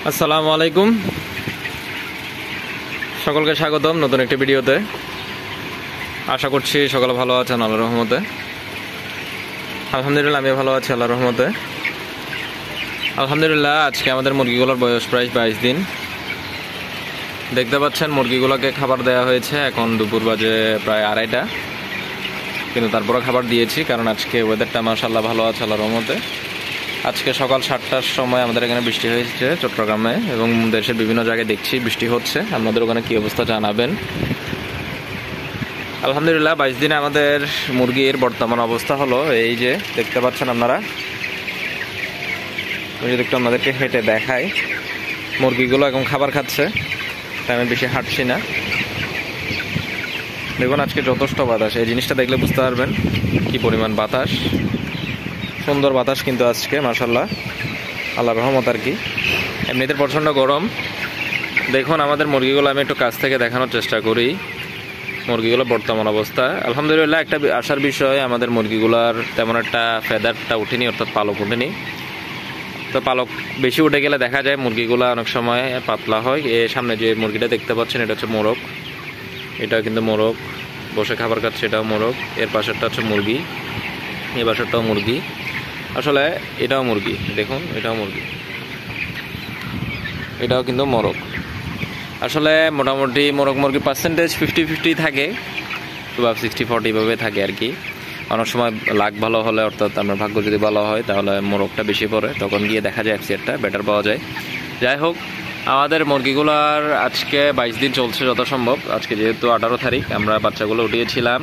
আসসালামু আলাইকুম, সকলকে স্বাগতম নতুন একটি ভিডিওতে। আশা করছি সকলে ভালো আছেন আল্লাহর রহমতে। আলহামদুলিল্লাহ আমি ভালো আছি আল্লাহর রহমতে। আলহামদুলিল্লাহ আজকে আমাদের মুরগিগুলোর বয়স প্রায় 22 দিন। দেখতে পাচ্ছেন মুরগিগুলোকে খাবার দেওয়া হয়েছে। এখন দুপুর বাজে প্রায় 2:30, কিন্তু তারপরে খাবার দিয়েছি কারণ আজকে ওয়েদারটা মাশাআল্লাহ ভালো আছে আল্লাহর রহমতে। আজকে সকাল 7টার সময় আমাদের এখানে বৃষ্টি হয়েছে চট্টগ্রামে, এবং দেশের বিভিন্ন জায়গায় দেখছি বৃষ্টি হচ্ছে। আপনাদের ওখানে কী অবস্থা জানাবেন। আলহামদুলিল্লাহ 22 দিনে আমাদের মুরগির বর্তমান অবস্থা হলো এই যে দেখতে পাচ্ছেন আপনারা। আমি যদি একটু আপনাদেরকে হেঁটে দেখাই, মুরগিগুলো এখন খাবার খাচ্ছে, তাই আমি বেশি হাঁটছি না। দেখুন আজকে যথেষ্ট বাতাস, এই জিনিসটা দেখলে বুঝতে পারবেন কি পরিমাণ বাতাস। সুন্দর বাতাস কিন্তু আজকে মাশাআল্লাহ, আল্লাহর রহমত আর কি। এমনিতে প্রচণ্ড গরম। দেখুন আমাদের মুরগিগুলো আমি একটু কাছ থেকে দেখানোর চেষ্টা করি। মুরগিগুলো বর্তমান অবস্থা আলহামদুলিল্লাহ একটা আশার বিষয়, আমাদের মুরগিগুলোর তেমন একটা ফেদারটা উঠেনি, অর্থাৎ পালক উঠেনি। তো পালক বেশি উঠে গেলে দেখা যায় মুরগিগুলো অনেক সময় পাতলা হয়। এর সামনে যে মুরগিটা দেখতে পাচ্ছেন এটা হচ্ছে মোরগ, এটা কিন্তু মোরগ বসে খাবার খাচ্ছে, এটাও মোরগ। এর পাশেরটা হচ্ছে মুরগি, এই পাশেরটাও মুরগি। আসলে এটাও মুরগি, দেখুন এটাও মুরগি, এটাও কিন্তু মোরগ। আসলে মোটামুটি মোরগ মুরগির পার্সেন্টেজ 50-50 থাকে, বা 60-40 ভাবে থাকে আর কি। অনেক সময় লাক ভালো হলে, অর্থাৎ আমার ভাগ্য যদি ভালো হয় তাহলে মোরগটা বেশি পড়ে, তখন গিয়ে দেখা যায় এফসিআরটা বেটার পাওয়া যায়। যাই হোক, আমাদের মুরগিগুলোর আজকে 22 দিন চলছে যত সম্ভব। আজকে যেহেতু 18 তারিখ, আমরা বাচ্চাগুলো উঠিয়েছিলাম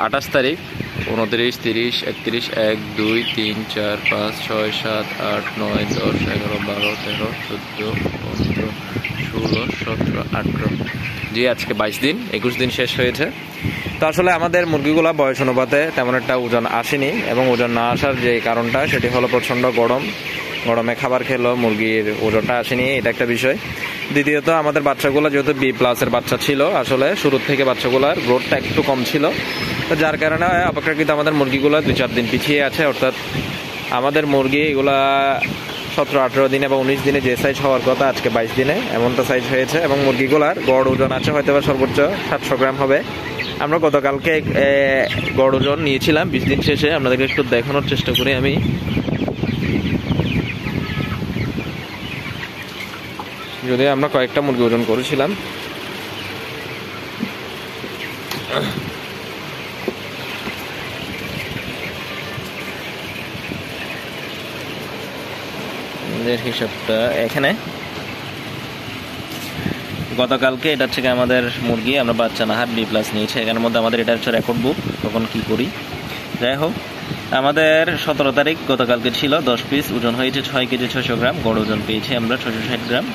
28 তারিখ, 29, 30, 31, 1, 2, 3, 4, 5, 6, 7, 8, 9, 10, 11, 12, 13, 14, 15, 16, 17, 18। জি আজকে 22 দিন, 21 দিন শেষ হয়েছে। তো আসলে আমাদের মুরগিগুলো বয়স অনুপাতে তেমন একটা ওজন আসেনি, এবং ওজন না আসার যে কারণটা সেটি হলো প্রচণ্ড গরমে খাবার খেলো, মুরগির ওজনটা আসেনি, এটা একটা বিষয়। দ্বিতীয়ত আমাদের বাচ্চাগুলো যেহেতু B+-এর বাচ্চা ছিল, আসলে শুরুর থেকে বাচ্চাগুলোর গ্রোথটা একটু কম ছিল, তো যার কারণে অপেক্ষাকৃত আমাদের মুরগিগুলো 2-4 দিন পিছিয়ে আছে। অর্থাৎ আমাদের মুরগি এগুলা 17-18 দিনে বা 19 দিনে যে সাইজ হওয়ার কথা আজকে 22 দিনে এমনটা সাইজ হয়েছে। এবং মুরগিগুলার গড় ওজন আছে হয়তো বা সর্বোচ্চ 700 গ্রাম হবে। আমরা গতকালকে গড় ওজন নিয়েছিলাম 20 দিন শেষে, আপনাদেরকে একটু দেখানোর চেষ্টা করি আমি। যদি আমরা কয়েকটা মুরগি ওজন করেছিলাম, হিসাবটা এখানে গতকালকে এটা হচ্ছে আমাদের মুরগি, আমরা বাচ্চা নাহার B+ নিয়েছি। এখানের মধ্যে আমাদের এটা হচ্ছে রেকর্ড বুক, তখন কি করি। যাই হোক, আমাদের 17 তারিখ গতকালকে ছিল 10 পিস, ওজন হয়েছে 6 কেজি 600 গ্রাম, গড় ওজন পেয়েছি আমরা 660 গ্রাম।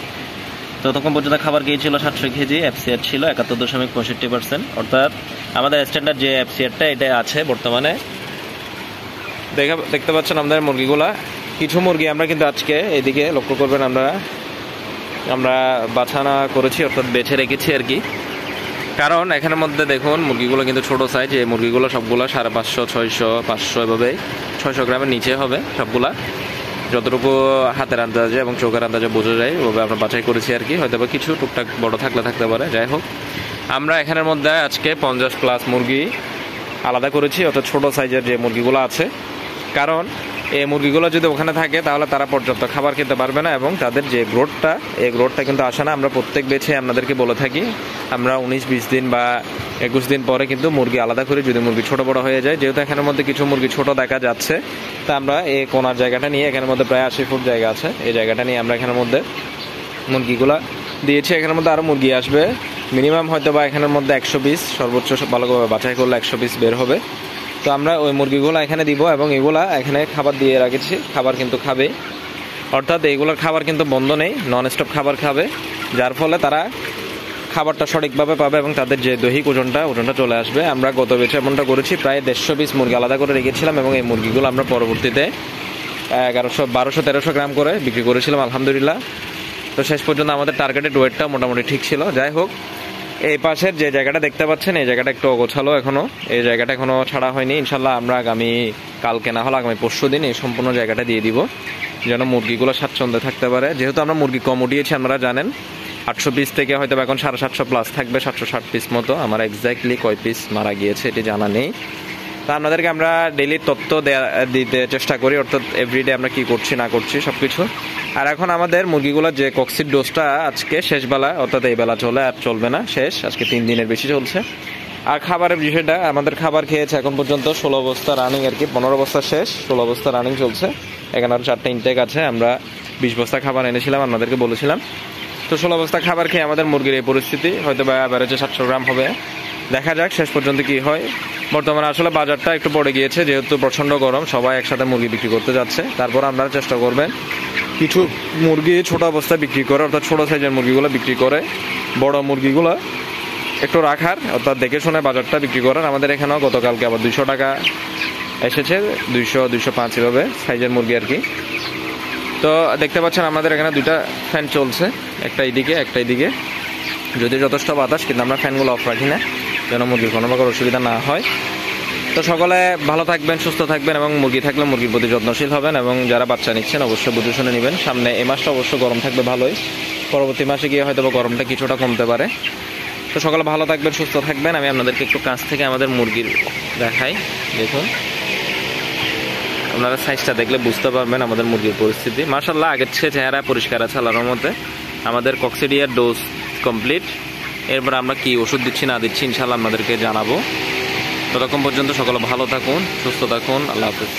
ততক্ষণ পর্যন্ত খাবার খেয়েছিল 700 কেজি, এফসিআর ছিল 71.65%। অর্থাৎ আমাদের স্ট্যান্ডার্ড যে এফসিআরটা এটা আছে বর্তমানে। দেখতে পাচ্ছেন আমাদের মুরগিগুলা। কিছু মুরগি আমরা কিন্তু আজকে এদিকে লক্ষ্য করবেন, আমরা বাছানা করেছি, অর্থাৎ বেছে রেখেছি আর কি। কারণ এখানের মধ্যে দেখুন মুরগিগুলো কিন্তু ছোট সাইজ, এই মুরগিগুলো সবগুলো 550, 600, 500 এভাবে 600 গ্রামের নিচে হবে সবগুলা, যতটুকু হাতের আন্দাজে এবং চোখের আন্দাজে বোঝা যায় ওভাবে আমরা বাছাই করেছি আর কি। হয়তো বা কিছু টুকটাক বড় থাকতে পারে। যাই হোক, আমরা এখানের মধ্যে আজকে 50+ মুরগি আলাদা করেছি, অর্থাৎ ছোট সাইজের যে মুরগিগুলো আছে। কারণ এই মুরগিগুলো যদি ওখানে থাকে তাহলে তারা পর্যাপ্ত খাবার খেতে পারবে না, এবং তাদের যে গ্রোথটা, এই গ্রোথটা কিন্তু আসে না। আমরা প্রত্যেক বেছে আপনাদেরকে বলে থাকি, আমরা 19-20 দিন বা 21 দিন পরে কিন্তু মুরগি আলাদা করি, যদি মুরগি ছোট বড় হয়ে যায়। যেহেতু এখানের মধ্যে কিছু মুরগি ছোট দেখা যাচ্ছে, তা আমরা এই কোনার জায়গাটা নিয়ে, এখানের মধ্যে প্রায় 80 ফুট জায়গা আছে, এই জায়গাটা নিয়ে আমরা এখানের মধ্যে মুরগিগুলো দিয়েছি। এখানের মধ্যে আরও মুরগি আসবে, মিনিমাম হয়তো বা এখানের মধ্যে 120, সর্বোচ্চ ভালোভাবে বাছাই করলে 120 বের হবে। তো আমরা ওই মুরগিগুলো এখানে দিব, এবং এগুলা এখানে খাবার দিয়ে রাখেছি, খাবার কিন্তু খাবে। অর্থাৎ এইগুলোর খাবার কিন্তু বন্ধ নেই, নন স্টপ খাবার খাবে, যার ফলে তারা খাবারটা সঠিকভাবে পাবে এবং তাদের যে দৈহিক ওজনটা চলে আসবে। আমরা গত বেচে এমনটা করেছি, প্রায় 150 পিস মুরগি আলাদা করে রেখেছিলাম, এবং এই মুরগিগুলো আমরা পরবর্তীতে 1100, 1200, 1300 গ্রাম করে বিক্রি করেছিলাম আলহামদুলিল্লাহ। তো শেষ পর্যন্ত আমাদের টার্গেটেড ওয়েটটা মোটামুটি ঠিক ছিল। যাই হোক, এই পাশের যে জায়গাটা দেখতে পাচ্ছেন এই জায়গাটা একটু অগোছালো এখনো, এই জায়গাটা এখনো ছাড়া হয়নি। ইনশাল্লাহ আমরা আগামী কালকে না হলে আগামী পরশু দিন এই সম্পূর্ণ জায়গাটা দিয়ে দিব, যেন মুরগিগুলো স্বাচ্ছন্দ্যে থাকতে পারে। যেহেতু আমরা মুরগি কম উঠিয়েছি, আপনারা জানেন 800 পিস থেকে হয়তো এখন 750 প্লাস থাকবে, 760 পিস মতো। আমার এক্স্যাক্টলি কয় পিস মারা গিয়েছে এটি জানা নেই। তা আপনাদেরকে আমরা ডেইলি তথ্য দিতে চেষ্টা করি, অর্থাৎ এভরিডে আমরা কি করছি না করছি সব কিছু। আর এখন আমাদের মুরগিগুলোর যে কক্সিড ডোজটা আজকে শেষ বেলা, অর্থাৎ এই বেলা চলে আর চলবে না, শেষ। আজকে 3 দিনের বেশি চলছে। আর খাবারের বিষয়টা, আমাদের খাবার খেয়েছে এখন পর্যন্ত 16 বস্তা রানিং আর কি, 15 বস্তা শেষ, 16 বস্তা রানিং চলছে। এখানে আর 4টা ইনটেক আছে। আমরা 20 বস্তা খাবার এনেছিলাম, আপনাদেরকে বলেছিলাম। তো 16 বস্তা খাবার খেয়ে আমাদের মুরগির এই পরিস্থিতি, হয়তো বা অ্যাভারেজে 700 গ্রাম হবে। দেখা যাক শেষ পর্যন্ত কি হয়। বর্তমানে আসলে বাজারটা একটু পড়ে গিয়েছে, যেহেতু প্রচণ্ড গরম, সবাই একসাথে মুরগি বিক্রি করতে যাচ্ছে। তারপর আপনারা চেষ্টা করবেন কিছু মুরগি ছোট অবস্থায় বিক্রি করে, অর্থাৎ ছোটো সাইজের মুরগিগুলো বিক্রি করে, বড় মুরগিগুলো একটু রাখার, অর্থাৎ দেখে শুনে বাজারটা বিক্রি করার। আমাদের এখানেও গতকালকে আবার 200 টাকা এসেছে, 200, 205 এভাবে সাইজের মুরগি আর কি। তো দেখতে পাচ্ছেন আমাদের এখানে 2টা ফ্যান চলছে, একটা এইদিকে একটা এইদিকে, যদি যথেষ্ট বাতাস, কিন্তু আমরা ফ্যানগুলো অফ রাখি না, যেন মুরগির কোনো প্রকার অসুবিধা না হয়। তো সকলে ভালো থাকবেন, সুস্থ থাকবেন, এবং মুরগি থাকলে মুরগির প্রতি যত্নশীল হবেন, এবং যারা বাচ্চা নিচ্ছেন অবশ্যই বুঝে শুনে নেবেন। সামনে এই মাসটা অবশ্য গরম থাকবে ভালোই, পরবর্তী মাসে গিয়ে হয়তো গরমটা কিছুটা কমতে পারে। তো সকলে ভালো থাকবেন, সুস্থ থাকবেন। আমি আপনাদেরকে একটু কাছ থেকে আমাদের মুরগির দেখাই। দেখুন, আপনারা সাইজটা দেখলে বুঝতে পারবেন আমাদের মুরগির পরিস্থিতি। মাশাআল্লাহ, আগের চেয়ে চেহারা পরিষ্কার আছে আল্লাহর মধ্যে। আমাদের কক্সিডিয়ার ডোজ কমপ্লিট। এরপর আমরা কি ওষুধ দিচ্ছি না দিচ্ছি ইনশাআল্লাহ আপনাদেরকে জানাবো। ততক্ষণ পর্যন্ত সকলে ভালো থাকুন, সুস্থ থাকুন। আল্লাহ হাফেজ।